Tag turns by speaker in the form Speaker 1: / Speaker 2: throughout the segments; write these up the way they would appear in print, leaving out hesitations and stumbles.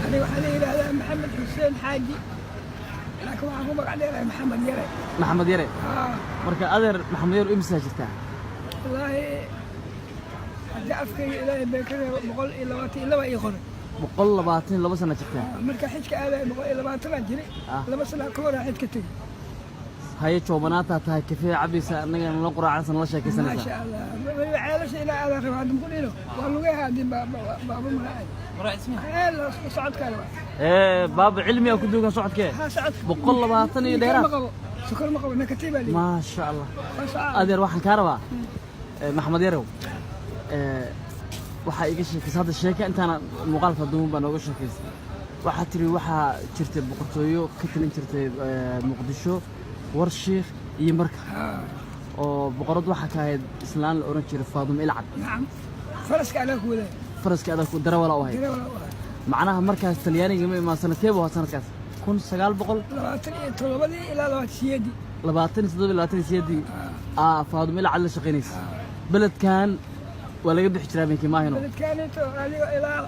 Speaker 1: أنا وحالي هذا محمد حسين حاجي لكن waxaan ku magac dheerahay maxamed yare
Speaker 2: maxamed yare marka adeer maxamed yare imisa jirtaa
Speaker 1: wallahi hadda afkayga ilaahay bay ka reebo 122 iyo qore
Speaker 2: 122 sano jirtaa
Speaker 1: marka xijka aaday 122 jiray 2 sano ka hor xijka tagay
Speaker 2: haye joobanaata tahay kafee cabisa anaga la quraacsan la sheekaysanaysa
Speaker 1: ma sha Allah ceelasha ila aad rabaa dum kulino waa lugaha hadii baaba malaay mara ismiha la socodkaada
Speaker 2: baaba cilmiga ku duugan socodkee
Speaker 1: ha socod
Speaker 2: 120 iyo dheeraad
Speaker 1: sukar ma qabo nakatiba li
Speaker 2: ma sha Allah adeer waxaan ka rabaa maxamed yarow waxa iga sheekaysa hadda sheeka intaan muuqaalka duuban baan uga sheekaysay waxa tiri waxa jirtay boqortooyo ka talin jirtay muqdisho warshiikh iyo marka oo boqorad waxa ka ahayd islaan la oran jiray Faadimo Ilcad
Speaker 1: naam faraska ada ku
Speaker 2: darawala u ahayd macnaha markaas Talyaaniga ma sanadkeeba waa sanadkaas
Speaker 1: 1927 ilaa
Speaker 2: 27 Faadimo Ilcad la shaqeynaysa beledkan waa laga bixi jiray beenkii maahino
Speaker 1: beledkan aniga ilaa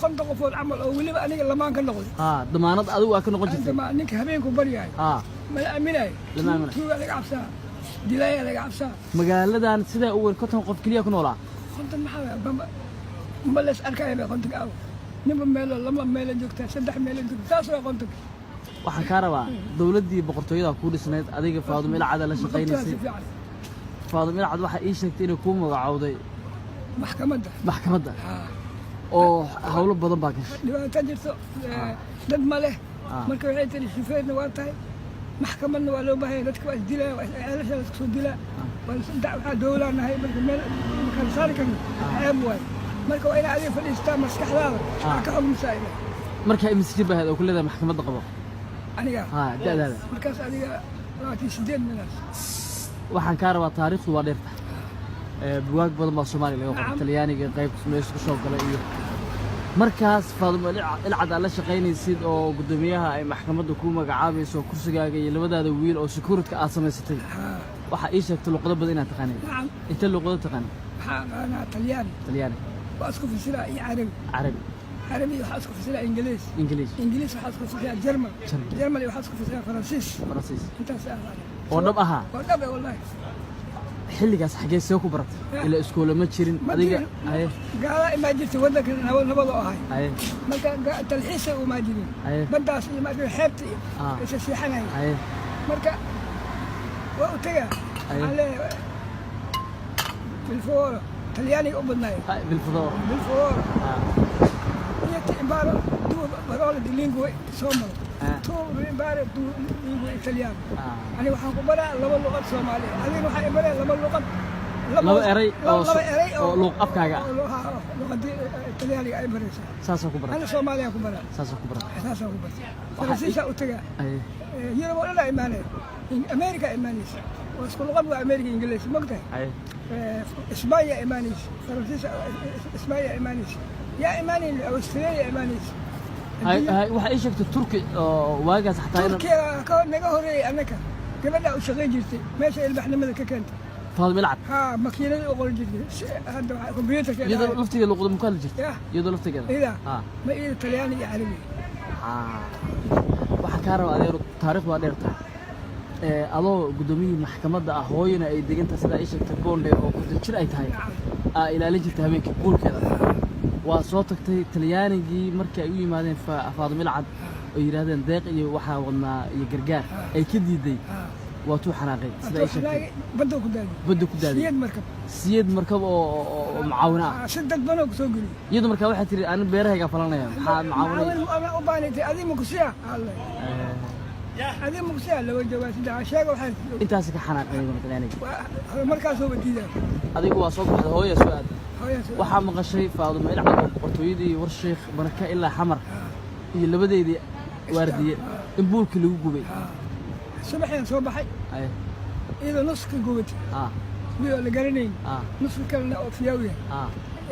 Speaker 1: 5 qofood camal oo waliba aniga lamaan ka noqday
Speaker 2: damaanad adigu waa ka noqon jirtay
Speaker 1: ninka habeenku baryahay ما أميناي
Speaker 2: لما أميناي
Speaker 1: شو عليك عبسة دلاية عليك عبسة
Speaker 2: مقالة سيدا أول كنتم قف كليا كنولا
Speaker 1: كنت محاوي مبلش أركايبه كنت أو نبى ميلا لما ميلا جوكتا سدح ميلا جوكتا تاسوا كنت
Speaker 2: waxaan ka rabaa dawladii boqortooyada ku dhisneed adiga Faadimo Ilcad la shaqeynayay Faadimo Ilcad waxa ay sheegtay inay ku magacawday maxkamadda oo hawlo badan baa gashay
Speaker 1: dhibaato jirto dad ma leh marka waxay tiri shufeerna waa tahay maxkamadna waa loo baahay dadka waa dilaa ceelasha la soo dilaa waa dawladnahay marka meel marka saar kan ceeb waay marka waa inaad adiga fadhiistaa maskaxdaada ka xogmsaayna
Speaker 2: marka imsijir baa oo kullada maxkamadda qabo
Speaker 1: aniga
Speaker 2: da'daada
Speaker 1: markaas adiga 28 minas
Speaker 2: waxaan ka rabaa taariikhdu waa dheerta buwaag badan baa Soomaaliya laga qoray Talyaaniga qayb meesha ku soo galay iyo markaas Faadimo Ilcad la shaqeynaysid oo gudoomiyaha ay maxkamadda ku magacaabayso kursigaaga iyo labadaada wiil oo security aad samaysatay waxa ay sheegtay luqado badan inaad taqaanay inta luqado taqaanay
Speaker 1: أنا طلياني وأسكن في سلا عربي وحاسكن في سلا إنجليز وحاسكن في سلا جرماني وحاسكن في سلا فرنسيس أنت سأل
Speaker 2: ودبها
Speaker 1: والله
Speaker 2: xilligaas xagee soo ku baratay ila iskool ma jirin adiga
Speaker 1: gaala ma jirto wadanka nabad oo ahay marka talxiis oo ma jirin badaas ma jirin xeebta is siixanay marka waa u tagaa ale بالفور talyaani u badnaay
Speaker 2: بالفور
Speaker 1: يا تبارو دو بارول دي لينغوي سومال تو بارو دو لينغوي إيطاليان أنا وحنا كبرنا لما لغة سومالية أنا وحنا كبرنا لما لغة
Speaker 2: لما إري أو لغة أفكارا
Speaker 1: لغة إيطاليانية أي بريسة
Speaker 2: ساسا كبرنا
Speaker 1: أنا سومالية كبرنا
Speaker 2: ساسا كبرنا
Speaker 1: فرنسيسة أوتجا يوروب ولا إيمانية أمريكا إيمانيس واسكو لغة أمريكا إنجليز مقطع إسبانيا إيمانيس فرنسيسة إسبانيا إيمانيس يا إيماني أستراليا إيمانيس
Speaker 2: هاي waxa ay sheegtay Turki oo waagaas xataa
Speaker 1: Turkiga ka naga horeeyay anaka gabadha u shaqeyn jirtay meesha ilbaxnimada ka keentay
Speaker 2: Faadimo Ilcad
Speaker 1: makiinada u qor jirtay hadda waxa computerka
Speaker 2: iyadoo laftiga luqada mukaal jirtay iyadoo laftiga ma ii Talyaani iyo Carabi waxa ka rabo adeer taariikh waa dheerta adoo gudoomiyaha maxkamadda ah hooyana ay deganta sida ay sheegtay boonde oo ku jir ay tahay ilaalin jirtay habeenkii buulkeeda waa soo tagtay Talyaanigii markii ay u yimaadeen Faadimo Ilcad oo yiraahdeen deeq iyo waxa wadnaa iyo gargaar ay ka diiday waa tuu xanaaqay sida ay sheegtay badda ku daadi siyad markab oo macaawina
Speaker 1: saddex bano ku soo geli
Speaker 2: iyadoo markaa waxay tiri aan beerahayga falanaya maxaa macaawina
Speaker 1: ana u baanaytay adii ma ku siya Allah adii ma ku siya loo jawaab sida sheego waxay
Speaker 2: intaas ka xanaaqay Talyaaniga
Speaker 1: markaas soo badiida
Speaker 2: adigu waa soo baxday hooyo su'aad waxaa maqashay Faadimo Ilcad boqortooyadii warshiikh baraka ilaa xamar iyo labadeedii waardiye in buulkii lagu gubay
Speaker 1: subaxeen soo baxay iyadoo nuska gubad biyo la garanayn nuska kalena oo fiyaawiya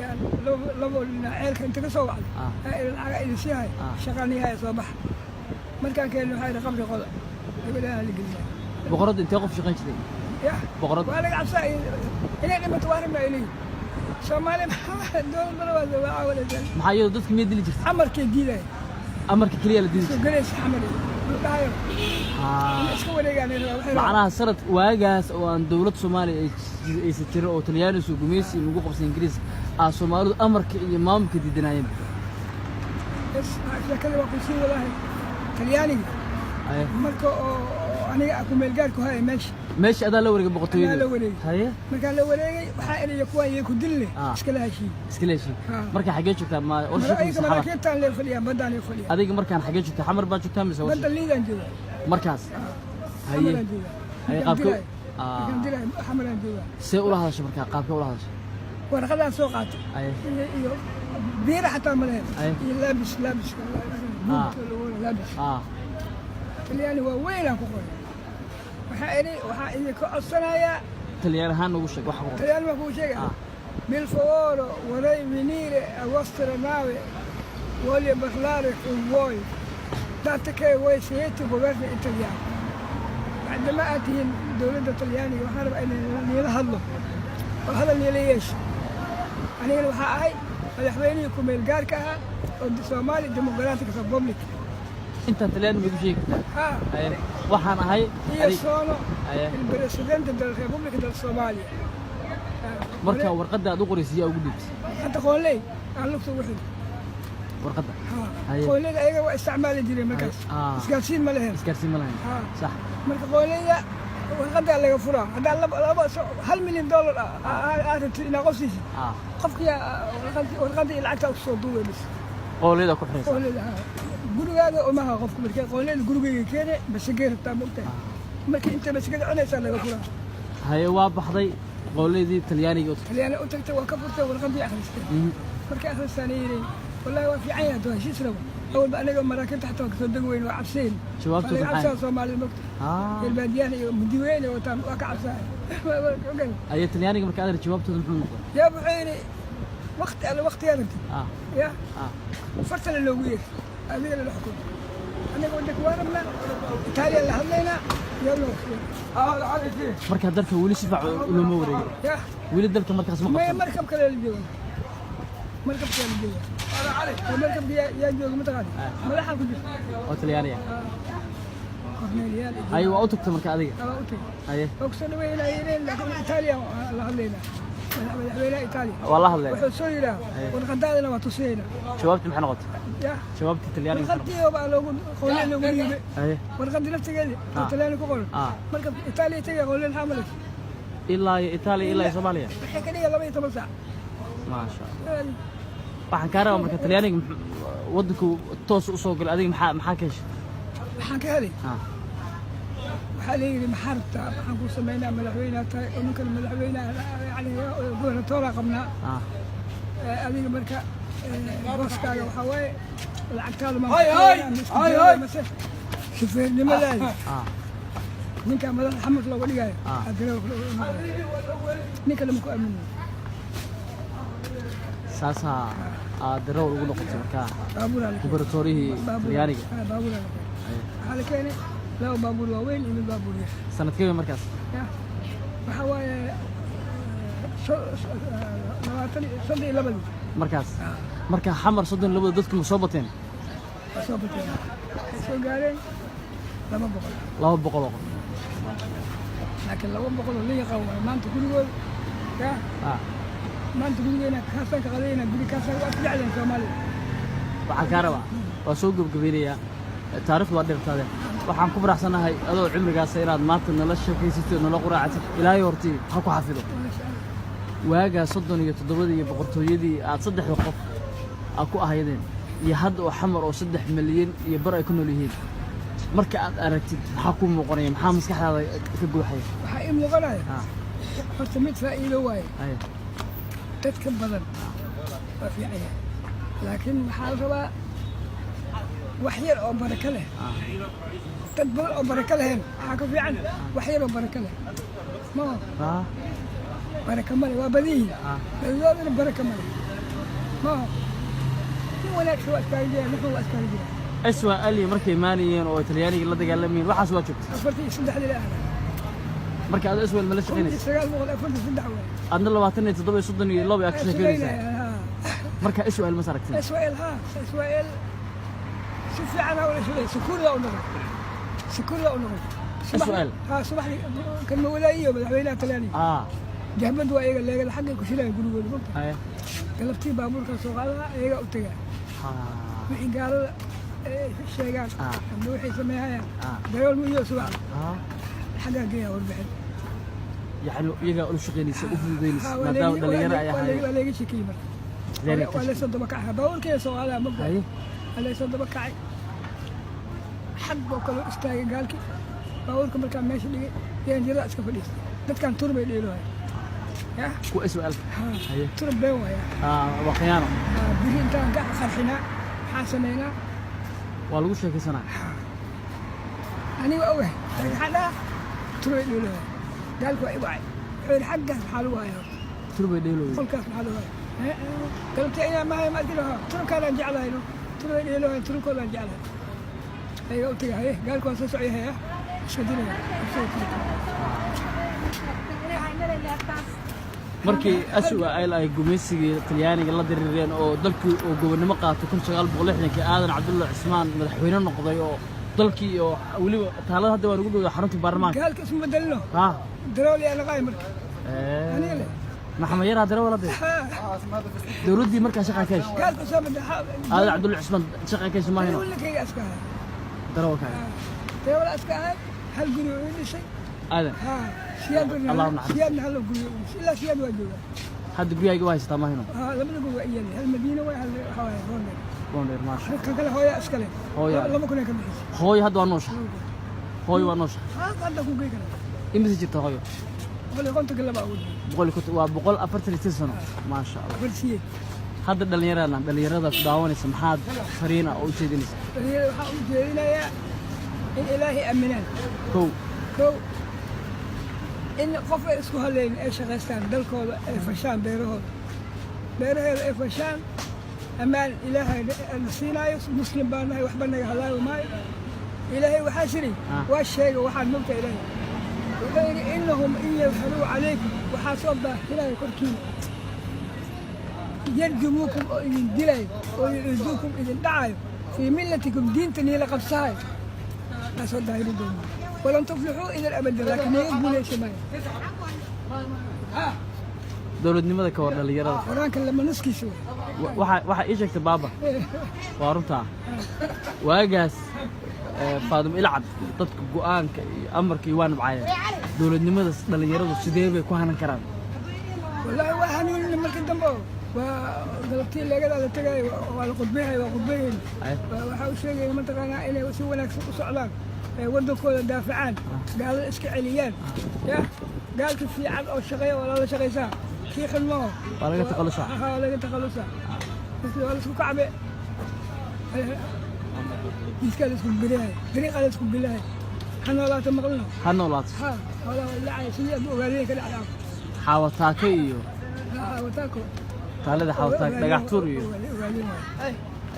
Speaker 1: yani labo ceelka inta ka soo wacday lacag ay siyahay shaqaaniyaha soo bax markaan keenno waxay qabri qoda gabadha la geliyay boqorad
Speaker 2: intee qof shaqayn jiray
Speaker 1: boqorad waa laga cabsay inay dhimato waarin ma ilay Soomaali dowlad balaad waa wala jaan
Speaker 2: maxaa iyadoo dadka miyay dili jirtay
Speaker 1: amarkay diiday
Speaker 2: amarka kaliya la dili
Speaker 1: soo galaysa xamari dhahayo iska wareeganay
Speaker 2: macnaha sanad waagaas oo aan dowlad Soomaaliya ay sitiro oo Talyaani soo gumaysi lagu qabsan Ingiriis Soomaalidu amarka iyo maamulka diidanayeen
Speaker 1: kale waa ku sii walahay Talyaani marka oo aniga aku meel gaar ku hay meesha
Speaker 2: adaa la wareegay boqortooyada
Speaker 1: haye marka la wareegay waxa inay kuwa ay ku dilay iska leeyahay
Speaker 2: marka xagee joogtaa ma
Speaker 1: orshada markeetan leer faliya badaan ay faliya
Speaker 2: adiga markaan xagee joogtaa xamar baa joogtaa mise
Speaker 1: badda liidan jooga
Speaker 2: markaas haye qaabka
Speaker 1: xamaran jooga
Speaker 2: see ula hadashay marka qaabka ula hadashay
Speaker 1: warqadan soo qaatay iyo biira xataa ma leh iyo laabis Talyaani waa weyn aan ku qoray waxa idin ka codsanayaa
Speaker 2: Talyaani ahaan ugu sheeg wax qoray
Speaker 1: Talyaani waa ku sheegay bil favore vorrei venire a vostra nave voglio parlare con voi dato che voi siete governo italiano عندما أتين دولة الطليانية وحارب أن يلهضوا وهذا اللي ليش أنا وحاي الحويني يكون الجاركها الصومالي ديمقراطيك ريبوبليك
Speaker 2: أنت طلياني بيجي شيء وحنا هاي
Speaker 1: هي صونو البريسيدنت الريبوبليك الصومالية
Speaker 2: مركا ورقدة دقريسية وجدت
Speaker 1: أنت قول لي أنا لك واحد
Speaker 2: ورقدة
Speaker 1: قول لي أيوة استعمال الجري مركز سكارسين ملهن صح مركا قول لي ورقدة اللي يفرها هذا $1 مليون هذا ناقصي قفك يا ورقدة العتاق الصدوة بس
Speaker 2: قول لي ده كل حاجة
Speaker 1: قول لي جروب هذا وما قفك مركا قول لي الجروب كذا بس غير تاموته مركا أنت بس كذا أنا سأل لك فرها
Speaker 2: هاي واضح ضي قول لي دي تلياني قلت
Speaker 1: تلياني قلت وكفرت ورقدة آخر مركا آخر الثانيين والله في عينها توه شو سلوا أول بقى أنا مراكن تحت وقت وين وعبسين
Speaker 2: شبابته
Speaker 1: عبسان صومالي المكتب البادياني مديوين وتام وكعبسان
Speaker 2: أي تلياني قبل كذا شبابته محمد
Speaker 1: يا أبو عيني وقت على وقت يا بنتي يا فرت اللوية هذه اللي الحكومة أنا قلت لك وارمنا إيطاليا اللي هلينا يلا
Speaker 2: مركب درك ولي شفع الأمور
Speaker 1: يا
Speaker 2: ولي درك مركز
Speaker 1: ما مركب كلا اللي جوا مركب كلا اللي جوا المركب يا جوج متغادي ملحق كده
Speaker 2: أوتليانية أيوة أوتك مركب هذه
Speaker 1: أوتك
Speaker 2: أيه
Speaker 1: أقصد وين هيرين لكن إيطاليا الله هلينا ولا إيطاليا
Speaker 2: والله هلينا
Speaker 1: وحصولنا ونقدرنا ما تصينا
Speaker 2: شبابتي محن غط
Speaker 1: يا
Speaker 2: شبابتي التلياني
Speaker 1: ونقدي وبقى لو قولنا لو قريبة
Speaker 2: أيه
Speaker 1: ونقدي نفسي قال التلياني كقول مركب إيطاليا تيجي قولنا حاملك
Speaker 2: إلا إيطاليا إلا صوماليا
Speaker 1: حكيني الله بيتم ساعة
Speaker 2: ما شاء الله waxaan ka rabaa marka Talyaaniga wadanku toos u soo gal adiga maxaa ka heshay
Speaker 1: waxaan ka helay waxa leeyahay maxarta waxaan ku sameeynaa madaxweynaha tahay ninka madaxweynaha yani gobolka qabnaa adiga marka booskaaga waxa waaye lacagtaada ma hay shufeernimada ninka madax xamad loo dhigayo ninka lama ku aamino
Speaker 2: ساسا درو ugu noqotay marka gubernatoorihii Talyaaniga
Speaker 1: baabuur hal keenay laba baabuur waaweyn iyo baabuur yar
Speaker 2: sanadkii markaas
Speaker 1: waxa waaye 32 markaas
Speaker 2: marka xamar 32 dadku soo bateen
Speaker 1: soo gaareen
Speaker 2: 200
Speaker 1: laakiin 200 liiqa waa maanta gurigood ya ما أنت قلنا كاسان كغلينا قولي كاسان وأتبع لنا كمالي
Speaker 2: وعكارة وسوق بقبيلية تعرف وادر هذا وحن كبر أحسن هاي هذا عمرك سيراد ما تنلش في ستة نلا قراءة إلى يورتي حكوا حافظه واجا صدني يتضبطي بقرطو يدي أتصدح وقف أكو أهيدين يهد وحمر وصدح مليون يبرأ يكونوا ليهين مركا أركتي حكوا مقرنين محامس كحلا كجو حي
Speaker 1: حقيقي مقرنين فرتمت فائلة واي تتكب بدن في عيال لكن حالة وحير أو بركة له تدبر أو بركة له حكوا في عنه وحير أو بركة له ما بركة مالي وبديه الزوج بركة مالي ما ولا شو أسكارية نحو أسكارية
Speaker 2: أسوأ اللي مركي ماليين أو إيطالياني اللي تقال مين وحش وجبت
Speaker 1: أفرتي صدق لي
Speaker 2: marka aad isweel mala shaqeynaysa
Speaker 1: sagaal boqol afartan saddex way
Speaker 2: adna 27 soddon iyo laba aad ka shaqeynaysaa marka isweel ma saragtay
Speaker 1: isweel si fiican oo isweel sukuurda u noqon
Speaker 2: isweel
Speaker 1: subaxdii kan mawlaayiyo madaxweynaha Talyaaniga jahmad waa iyaga leegada xagga ku shilay gurigooda marka galabtii baabuurka soo qaadana iyaga u tagaa wixii gaalada sheegaan ama waxay sameeyaan darawal iyo subax xagga geeya warbixin
Speaker 2: يعني يجا أول شغلي سأفهم ذي ما دام دليرة يا هاي
Speaker 1: ولا يجي شيء كبير ولا صدق بكعها بقول كذا سؤال مبدأ ولا صدق بكعي حد بقول استاي قال كي بقول كم كان ماشي لي يعني جرأت كفليس بس كان تربي لي له يا
Speaker 2: كويس سؤال
Speaker 1: تربي هو يا
Speaker 2: وخيانة
Speaker 1: بيجي أنت قاعد خرحنا حاسمينا
Speaker 2: والله وش هيك سنة
Speaker 1: أنا وأوه حدا تربي لي له قال كوا إبعي حول حقه حلوة يا
Speaker 2: تربي لي له
Speaker 1: كل كاس حلوة قلت أنا ما أدري له ترك أنا نجعلها له تربي لي له ترك ولا نجعلها أيوة قلت له قال كوا سوسعيها يا شدينا
Speaker 2: markii aswa ay gumeysiga Talyaaniga la dirireen oo dalkii oo gobonimo qaatay 1960 aadan Cabdulla Cismaan madaxweyne noqday oo dalkii oo waliba taalada hadda waan ugu dhawaa xarunta baarlamaanka
Speaker 1: قال اسمه بدلنا درولي أنا قايم مركز أنا له
Speaker 2: محمد يرى درول هذا دورودي مركز شقة كيش
Speaker 1: قال اسمه
Speaker 2: هذا عبدالله عثمان شقة كيش ما هنا
Speaker 1: يقول لك هي أسكان
Speaker 2: درول كاي
Speaker 1: درول أسكان هل قولوا لي شيء
Speaker 2: هذا
Speaker 1: سياد
Speaker 2: الله نعم
Speaker 1: سياد هل قولوا إلا سياد وجوه
Speaker 2: حد بيجي جوايس تمام هنا
Speaker 1: لما نقول إياني المدينة وين هواي
Speaker 2: بوندر ماشي
Speaker 1: كلا هواي أسكان
Speaker 2: هواي
Speaker 1: لما كنا كم
Speaker 2: هواي هذا ونوش هواي ونوش
Speaker 1: هذا كوكي كنا
Speaker 2: إمتى جبت هواي
Speaker 1: بقول كنت كلا بقول
Speaker 2: بقول أفرت سنة ما شاء الله
Speaker 1: فرسية
Speaker 2: هذا دليرنا دعواني سمحات فرينا أو شيء دينيس
Speaker 1: دليرنا يا الإلهي أمنان كو إن قف اسكو هلين إيش غستان دلكو فشان بيره فشان أمان إلهي السينايس مسلم بانه وحبنا هلا وماي إلهي وحاشري والشيء وحد مبت إلهي وغير إنهم إن يظهروا عليكم وحاسب إلهي كركين يرجموكم إذن دلي ويعزوكم إذن دعايوا في ملتكم دين تنيل قبصاي أسود هاي الدنيا ولن تفلحوا إلى الأبد لكن يقبل ليش ما
Speaker 2: dowladnimada ka war dhalinyarada
Speaker 1: waraanka lama nuskiiso
Speaker 2: waxa ii sheegtay baaba waa runta waagaas faadum ilcad dadka go'aanka iyo amarka iyo waan nabcayeen dowladnimada dhalinyaradu sidee bay ku hanan karaan
Speaker 1: wallahi waa hanuun markii dambe waa dalabtii leegada la tagay waa la qudbeeyay waxa uu sheegay mataqaana inay si wanaagsan u socdaan wadankooda daafacaan gaalada iska celiyaan ya gaalka fiican oo shaqeeya wala la shaqeysaa kii xilmo
Speaker 2: waa laga taqalusaa
Speaker 1: laga taqalusaa waa la isku kacbe iskala isku geliyahay dariiqa la isku geliyahay hanolaata maqlino wala lacay sidii aad ogaadeen ka dhacdaa
Speaker 2: xawataaka iyo
Speaker 1: xawataako
Speaker 2: taalada xawataak dhagax tuur iyo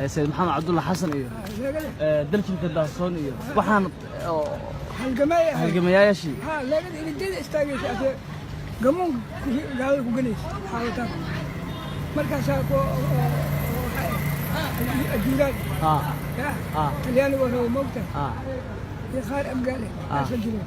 Speaker 2: سيد محمد عبد الله حسن إيه دلشة الدارسون إيه وحنا هالجماية شيء
Speaker 1: لا قد يجد استاجيش أتى جمون قالوا كجنيس حاولتك مركز أكو الجيران كليان وهو موتى يخار أبقاله أسجله